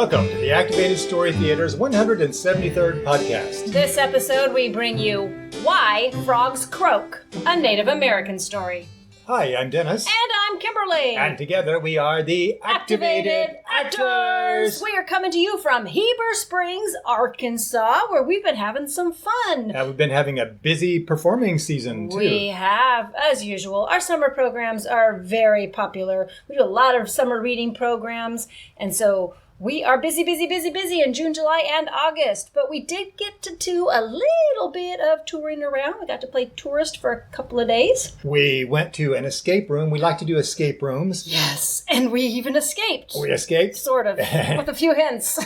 Welcome to the Activated Story Theater's 173rd podcast. This episode we bring you Why Frogs Croak, a Native American story. Hi, I'm Dennis. And I'm Kimberly. And together we are the Activated Actors. We are coming to you from Heber Springs, Arkansas, where we've been having some fun. We've been having a busy performing season, too. We have, as usual. Our summer programs are very popular. We do a lot of summer reading programs, and so we are busy in June, July, and August. But we did get to do a little bit of touring around. We got to play tourist for a couple of days. We went to an escape room. We like to do escape rooms. Yes, and we even escaped. We escaped? Sort of, with a few hints.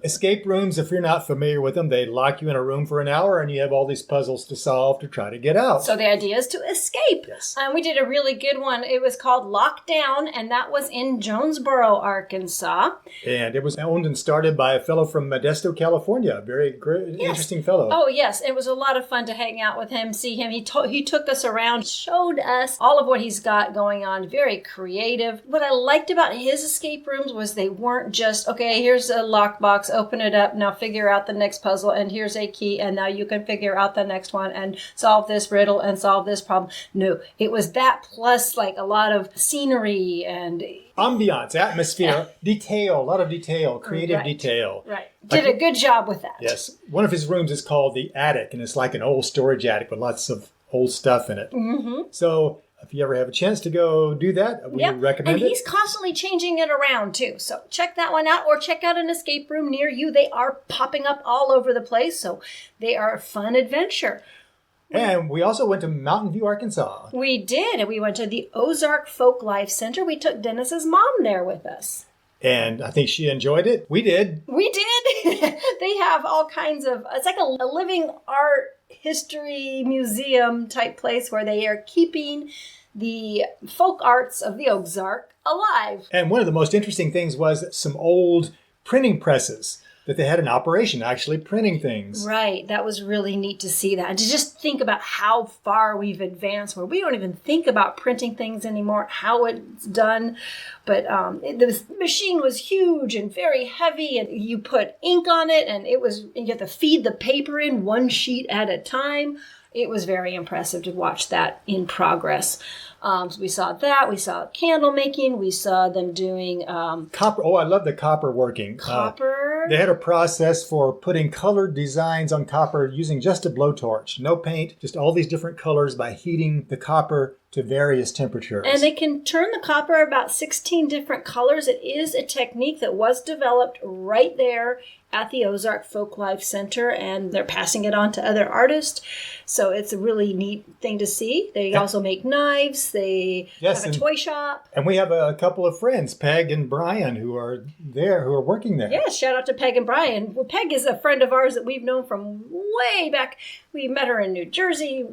Escape rooms, if you're not familiar with them, they lock you in a room for an hour and you have all these puzzles to solve to try to get out. So the idea is to escape. Yes. We did a really good one. It was called Lockdown, and that was in Jonesboro, Arkansas. And it was owned and started by a fellow from Modesto, California. A very great, interesting fellow. Oh, yes. It was a lot of fun to hang out with him, see him. He took us around, showed us all of what he's got going on. Very creative. What I liked about his escape rooms was they weren't just, okay, here's a lockbox, open it up, now figure out the next puzzle, and here's a key, and now you can figure out the next one and solve this riddle and solve this problem. No, it was that plus like a lot of scenery and ambiance, atmosphere, detail, a lot of detail, creative detail. Right. Did a good job with that. Yes. One of his rooms is called the Attic, and it's like an old storage attic with lots of old stuff in it. Mm-hmm. So if you ever have a chance to go do that, we recommend it. And he's constantly changing it around, too. So check that one out, or check out an escape room near you. They are popping up all over the place, so they are a fun adventure. And we also went to Mountain View, Arkansas. We did, and we went to the Ozark Folklife Center. We took Dennis's mom there with us. And I think she enjoyed it. We did. We did. They have all kinds of, it's like a living art history museum type place where they are keeping the folk arts of the Ozark alive. And one of the most interesting things was some old printing presses that they had in operation, actually printing things. Right. That was really neat to see that. And to just think about how far we've advanced, where we don't even think about printing things anymore, how it's done. But the machine was huge and very heavy, and you put ink on it, and you have to feed the paper in one sheet at a time. It was very impressive to watch that in progress. So we saw that. We saw candle making. We saw them doing copper. Oh, I love the copper working. Copper. They had a process for putting colored designs on copper using just a blowtorch. No paint, just all these different colors by heating the copper to various temperatures. And they can turn the copper about 16 different colors. It is a technique that was developed right there at the Ozark Folklife Center, and they're passing it on to other artists. So it's a really neat thing to see. They also make knives. They have a toy shop. And we have a couple of friends, Peg and Brian, who are working there. Yes, shout out to Peg and Brian. Well, Peg is a friend of ours that we've known from way back. We met her in New Jersey,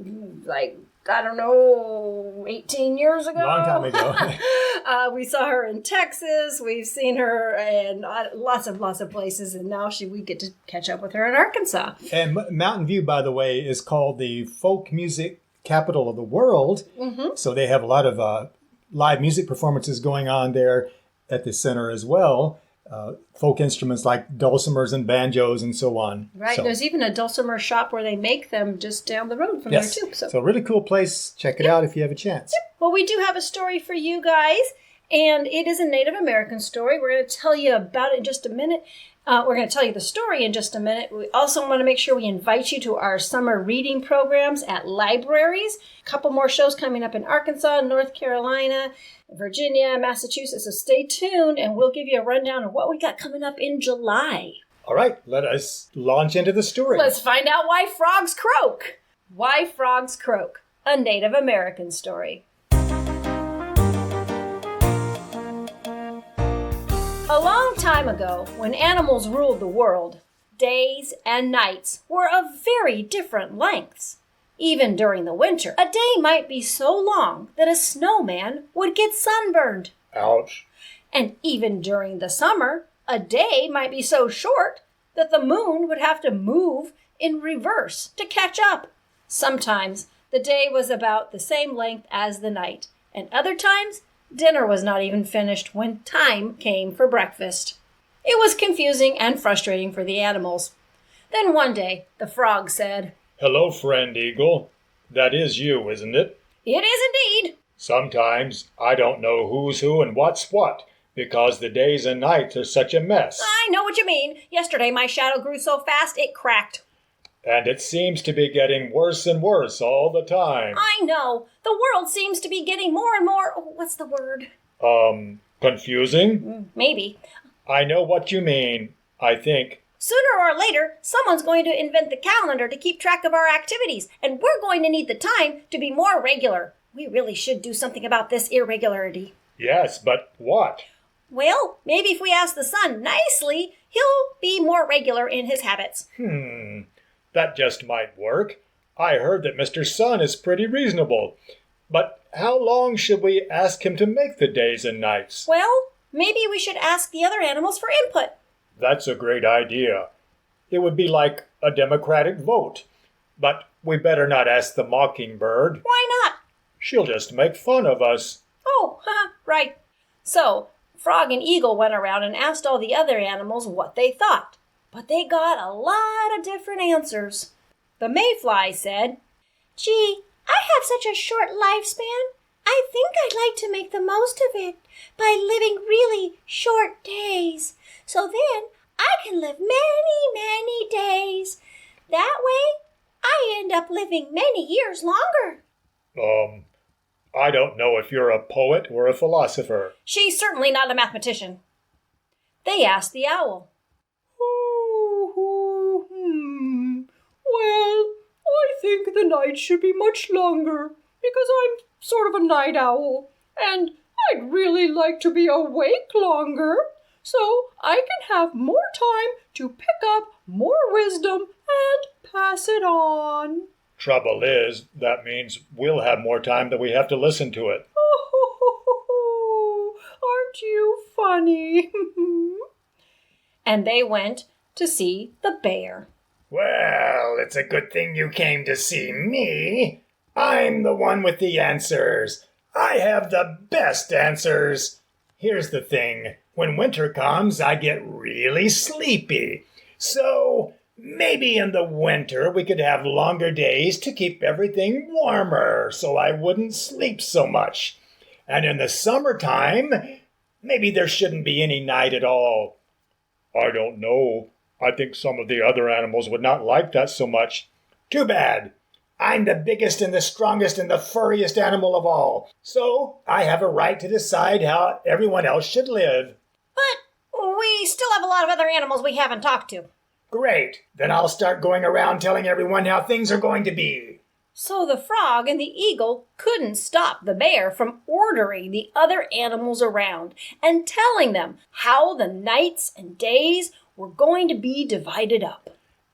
I don't know, 18 years ago. Long time ago. We saw her in Texas. We've seen her in lots of places. And now we get to catch up with her in Arkansas. And Mountain View, by the way, is called the folk music capital of the world. Mm-hmm. So they have a lot of live music performances going on there at the center as well. Folk instruments like dulcimers and banjos and so on. Right. There's even a dulcimer shop where they make them just down the road from there too. So a really cool place. Check it out if you have a chance. Yep. Well, we do have a story for you guys, and it is a Native American story. We're going to tell you about it in just a minute. We're going to tell you the story in just a minute. We also want to make sure we invite you to our summer reading programs at libraries. A couple more shows coming up in Arkansas, North Carolina, Virginia, Massachusetts. So stay tuned, and we'll give you a rundown of what we got coming up in July. All right, let us launch into the story. Let's find out why frogs croak. Why Frogs Croak, a Native American story. A long time ago, when animals ruled the world, days and nights were of very different lengths. Even during the winter, a day might be so long that a snowman would get sunburned. Ouch. And even during the summer, a day might be so short that the moon would have to move in reverse to catch up. Sometimes the day was about the same length as the night, and other times dinner was not even finished when time came for breakfast. It was confusing and frustrating for the animals. Then one day, the frog said, "Hello, friend eagle. That is you, isn't it? "It is indeed." Sometimes I don't know who's who and what's what, because the days and nights are such a mess. "I know what you mean. Yesterday my shadow grew so fast it cracked." And it seems to be getting worse and worse all the time. "I know. The world seems to be getting more and more, what's the word? Confusing? Maybe. I know what you mean, I think. Sooner or later, someone's going to invent the calendar to keep track of our activities, and we're going to need the time to be more regular. We really should do something about this irregularity." Yes, but what? "Well, maybe if we ask the sun nicely, he'll be more regular in his habits." That just might work. I heard that Mr. Sun is pretty reasonable. But how long should we ask him to make the days and nights? "Well, maybe we should ask the other animals for input." That's a great idea. It would be like a democratic vote. But we better not ask the mockingbird. "Why not?" She'll just make fun of us. "Oh, right." So, Frog and Eagle went around and asked all the other animals what they thought. But they got a lot of different answers. The Mayfly said, "Gee, I have such a short lifespan. I think I'd like to make the most of it by living really short days. So then I can live many, many days. That way, I end up living many years longer." I don't know if you're a poet or a philosopher. "She's certainly not a mathematician." They asked the owl. "Well, I think the night should be much longer, because I'm sort of a night owl, and I'd really like to be awake longer, so I can have more time to pick up more wisdom and pass it on." Trouble is, that means we'll have more time than we have to listen to it. Oh, aren't you funny? And they went to see the bear. Well, it's a good thing you came to see me. I'm the one with the answers. I have the best answers. Here's the thing. When winter comes, I get really sleepy. So maybe in the winter we could have longer days to keep everything warmer so I wouldn't sleep so much. And in the summertime, maybe there shouldn't be any night at all. I don't know. I think some of the other animals would not like that so much. Too bad. I'm the biggest and the strongest and the furriest animal of all. So I have a right to decide how everyone else should live. "But we still have a lot of other animals we haven't talked to." Great. Then I'll start going around telling everyone how things are going to be. So the frog and the eagle couldn't stop the bear from ordering the other animals around and telling them how the nights and days were going to be divided up.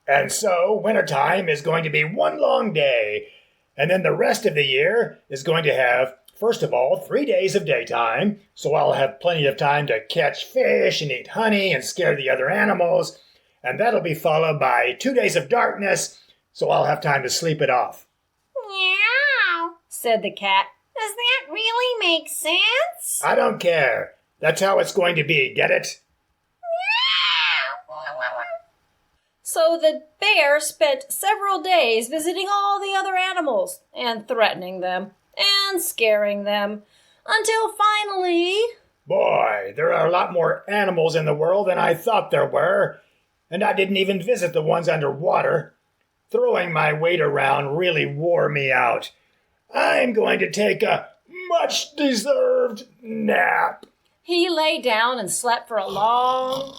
And so wintertime is going to be one long day. And then the rest of the year is going to have, first of all, 3 days of daytime. So I'll have plenty of time to catch fish and eat honey and scare the other animals. And that'll be followed by 2 days of darkness. So I'll have time to sleep it off. "Meow," said the cat. "Does that really make sense?" I don't care. That's how it's going to be. Get it? So the bear spent several days visiting all the other animals and threatening them and scaring them until finally... Boy, there are a lot more animals in the world than I thought there were. And I didn't even visit the ones underwater. Throwing my weight around really wore me out. I'm going to take a much-deserved nap. He lay down and slept for a long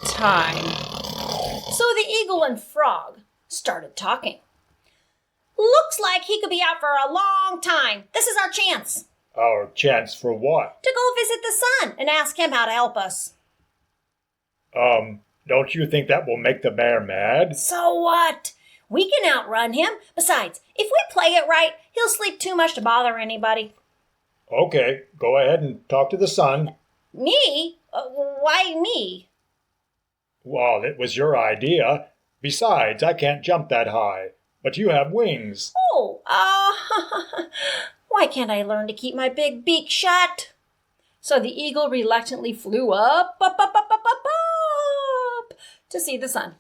time. So the eagle and frog started talking. "Looks like he could be out for a long time. This is our chance." Our chance for what? "To go visit the sun and ask him how to help us." Don't you think that will make the bear mad? "So what? We can outrun him. Besides, if we play it right, he'll sleep too much to bother anybody." Okay, go ahead and talk to the sun. "Me? Why me?" Well, it was your idea. Besides, I can't jump that high. But you have wings. Why can't I learn to keep my big beak shut?" So the eagle reluctantly flew up to see the sun.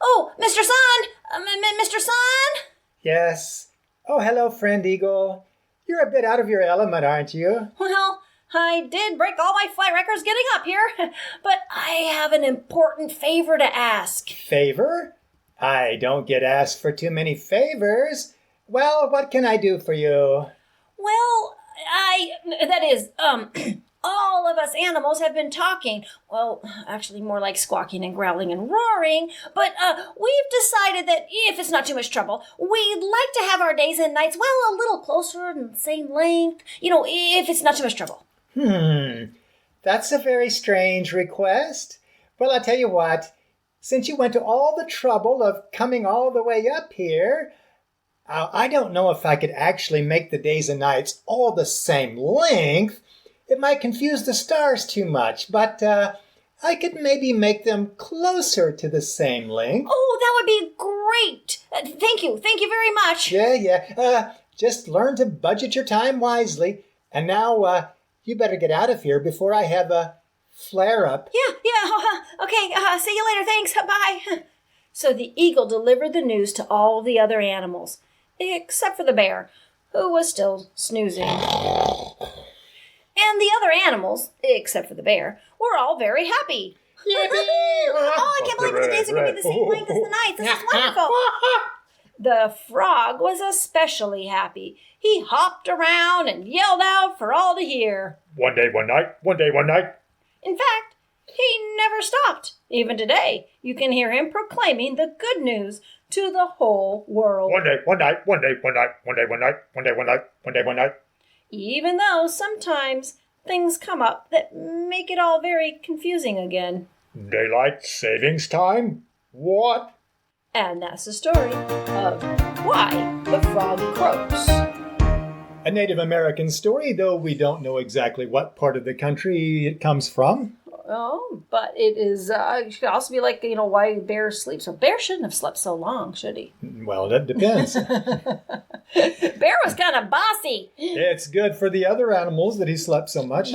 Oh, Mr. Sun! Mr. Sun! Yes. Oh, hello, friend eagle. You're a bit out of your element, aren't you? Well, I did break all my flight records getting up here, but I have an important favor to ask. Favor? I don't get asked for too many favors. Well, what can I do for you? Well, all of us animals have been talking. Well, actually more like squawking and growling and roaring. But we've decided that if it's not too much trouble, we'd like to have our days and nights, well, a little closer and the same length. If it's not too much trouble. That's a very strange request. Well, I'll tell you what. Since you went to all the trouble of coming all the way up here, I don't know if I could actually make the days and nights all the same length. It might confuse the stars too much, but I could maybe make them closer to the same length. Oh, that would be great. Thank you. Thank you very much. Yeah. Just learn to budget your time wisely. And now you better get out of here before I have a flare-up. Yeah. Okay, see you later. Thanks. Bye. So the eagle delivered the news to all the other animals, except for the bear, who was still snoozing. And the other animals, except for the bear, were all very happy. Oh, I can't believe the days are going to be the same length as the nights. This is wonderful. The frog was especially happy. He hopped around and yelled out for all to hear. One day, one night. One day, one night. In fact, he never stopped. Even today, you can hear him proclaiming the good news to the whole world. One day, one night. One day, one night. One day, one night. One day, one night. One day, one night. Even though sometimes things come up that make it all very confusing again. Daylight savings time? What? And that's the story of Why the Frog Croaks. A Native American story, though we don't know exactly what part of the country it comes from. Oh, but it is, it could also be like, why bear sleeps. So bear shouldn't have slept so long, should he? Well, that depends. Bear was kind of bossy. It's good for the other animals that he slept so much.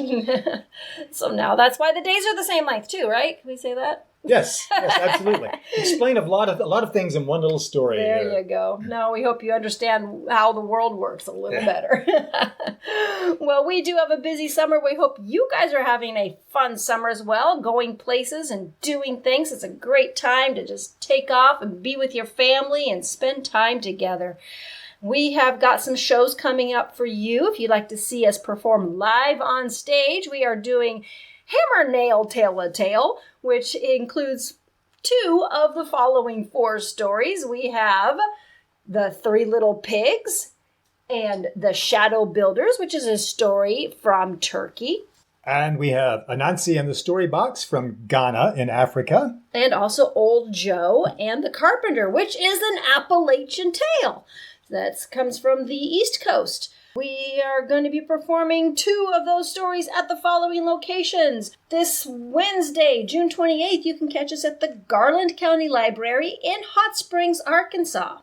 So now that's why the days are the same length too, right? Can we say that? Yes, absolutely. Explain a lot of things in one little story. There you go. Now we hope you understand how the world works a little better. Well, we do have a busy summer. We hope you guys are having a fun summer as well, going places and doing things. It's a great time to just take off and be with your family and spend time together. We have got some shows coming up for you. If you'd like to see us perform live on stage, we are doing Hammer Nail Tell a Tale, which includes 2 of the following 4 stories. We have The 3 Little Pigs and The Shadow Builders, which is a story from Turkey. And we have Anansi and the Story Box from Ghana in Africa. And also Old Joe and the Carpenter, which is an Appalachian tale. That comes from the East Coast. We are going to be performing 2 of those stories at the following locations. This Wednesday, June 28th, you can catch us at the Garland County Library in Hot Springs, Arkansas.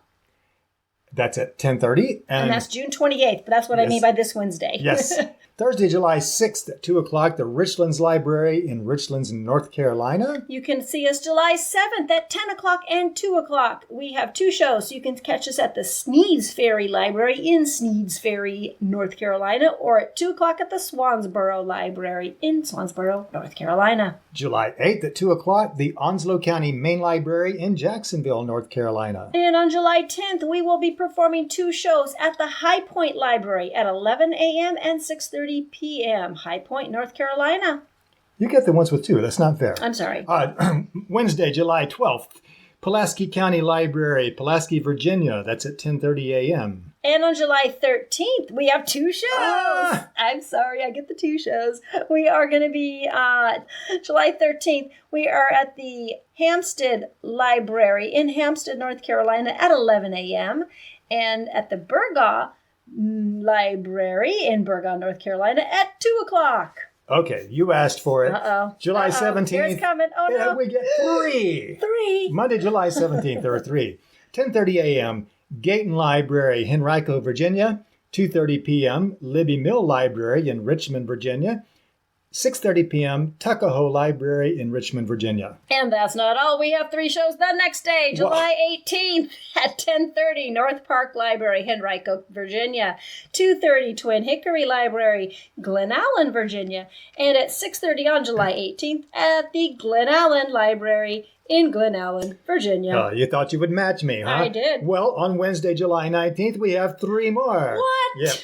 That's at 10:30. And that's June 28th, but that's what I mean by this Wednesday. Yes. Thursday, July 6th at 2 o'clock, the Richlands Library in Richlands, North Carolina. You can see us July 7th at 10 o'clock and 2 o'clock. We have 2 shows, so you can catch us at the Sneeds Ferry Library in Sneeds Ferry, North Carolina, or at 2 o'clock at the Swansboro Library in Swansboro, North Carolina. July 8th at 2 o'clock, the Onslow County Main Library in Jacksonville, North Carolina. And on July 10th, we will be performing 2 shows at the High Point Library at 11 a.m. and 6:30 p.m. High Point, North Carolina. You get the ones with 2. That's not fair. I'm sorry. Wednesday, July 12th, Pulaski County Library, Pulaski, Virginia. That's at 10:30 a.m. And on July 13th, we have 2 shows. I'm sorry, I get the 2 shows. We are going to be, July 13th, we are at the Hampstead Library in Hampstead, North Carolina at 11 a.m. And at the Burgaw Library in Burgaw, North Carolina at 2 o'clock. Okay, you asked for it. July 17th. Here it's coming. Oh, no. Yeah, we get 3. 3. Monday, July 17th, there are 3. 10:30 a.m., Gayton Library, Henrico, Virginia. 2:30 p.m., Libby Mill Library in Richmond, Virginia. 6:30 p.m., Tuckahoe Library in Richmond, Virginia. And that's not all. We have 3 shows the next day, July 18th at 10:30, North Park Library, Henrico, Virginia. 2:30, Twin Hickory Library, Glen Allen, Virginia. And at 6:30 on July 18th at the Glen Allen Library in Glen Allen, Virginia. You thought you would match me, huh? I did. Well, on Wednesday, July 19th, we have 3 more. What? Yep.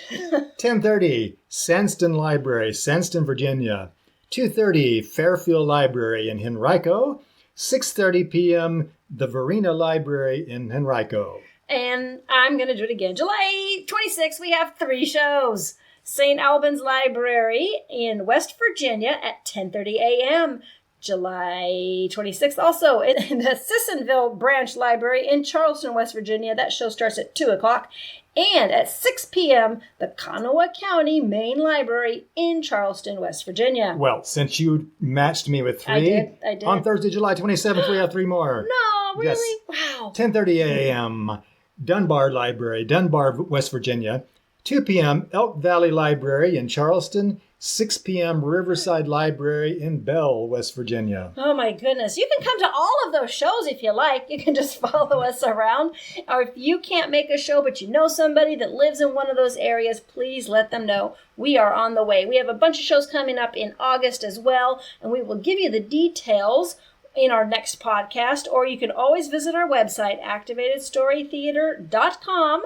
10:30, Sandston Library, Sandston, Virginia. 2:30, Fairfield Library in Henrico. 6:30 p.m., the Varina Library in Henrico. And I'm going to do it again. July 26th, we have 3 shows. St. Albans Library in West Virginia at 10:30 a.m. July 26th, also in the Sissonville Branch Library in Charleston, West Virginia. That show starts at 2 o'clock. And at 6 p.m., the Kanawha County Main Library in Charleston, West Virginia. Well, since you matched me with 3, I did. On Thursday, July 27th, we have 3 more. No, really? Yes. Wow. 10:30 a.m., Dunbar Library, Dunbar, West Virginia. 2 p.m., Elk Valley Library in Charleston. 6 p.m., Riverside Library in Bell, West Virginia. Oh my goodness. You can come to all of those shows if you like. You can just follow us around. Or if you can't make a show, but you know somebody that lives in one of those areas, please let them know. We are on the way. We have a bunch of shows coming up in August as well, and we will give you the details in our next podcast, or you can always visit our website, activatedstorytheater.com,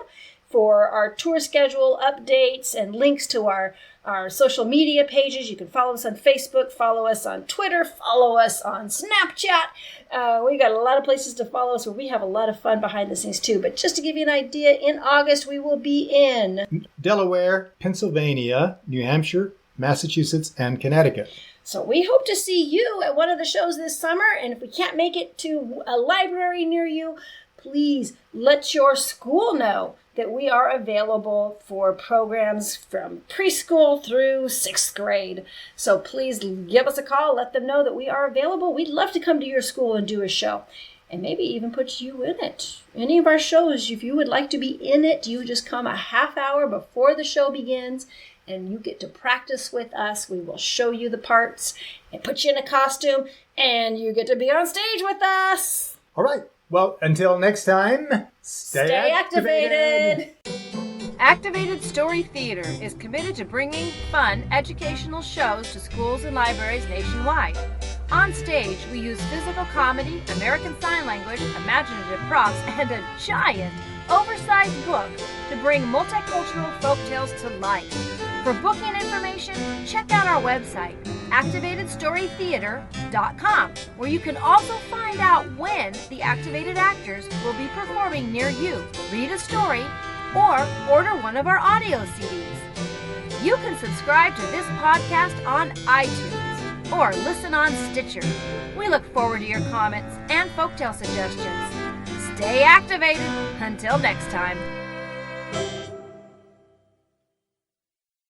for our tour schedule updates and links to our social media pages. You can follow us on Facebook, follow us on Twitter, follow us on Snapchat. We got a lot of places to follow us where we have a lot of fun behind the scenes too. But just to give you an idea, in August we will be in Delaware, Pennsylvania, New Hampshire, Massachusetts, and Connecticut. So we hope to see you at one of the shows this summer. And if we can't make it to a library near you, please let your school know that we are available for programs from preschool through 6th grade. So please give us a call. Let them know that we are available. We'd love to come to your school and do a show and maybe even put you in it. Any of our shows, if you would like to be in it, you just come a half hour before the show begins and you get to practice with us. We will show you the parts and put you in a costume and you get to be on stage with us. All right. Well, until next time, stay activated. Activated Story Theater is committed to bringing fun, educational shows to schools and libraries nationwide. On stage, we use physical comedy, American Sign Language, imaginative props, and a giant, oversized book to bring multicultural folktales to life. For booking information, check out our website, activatedstorytheater.com, where you can also find out when the activated actors will be performing near you, read a story, or order one of our audio CDs. You can subscribe to this podcast on iTunes or listen on Stitcher. We look forward to your comments and folktale suggestions. Stay activated. Until next time.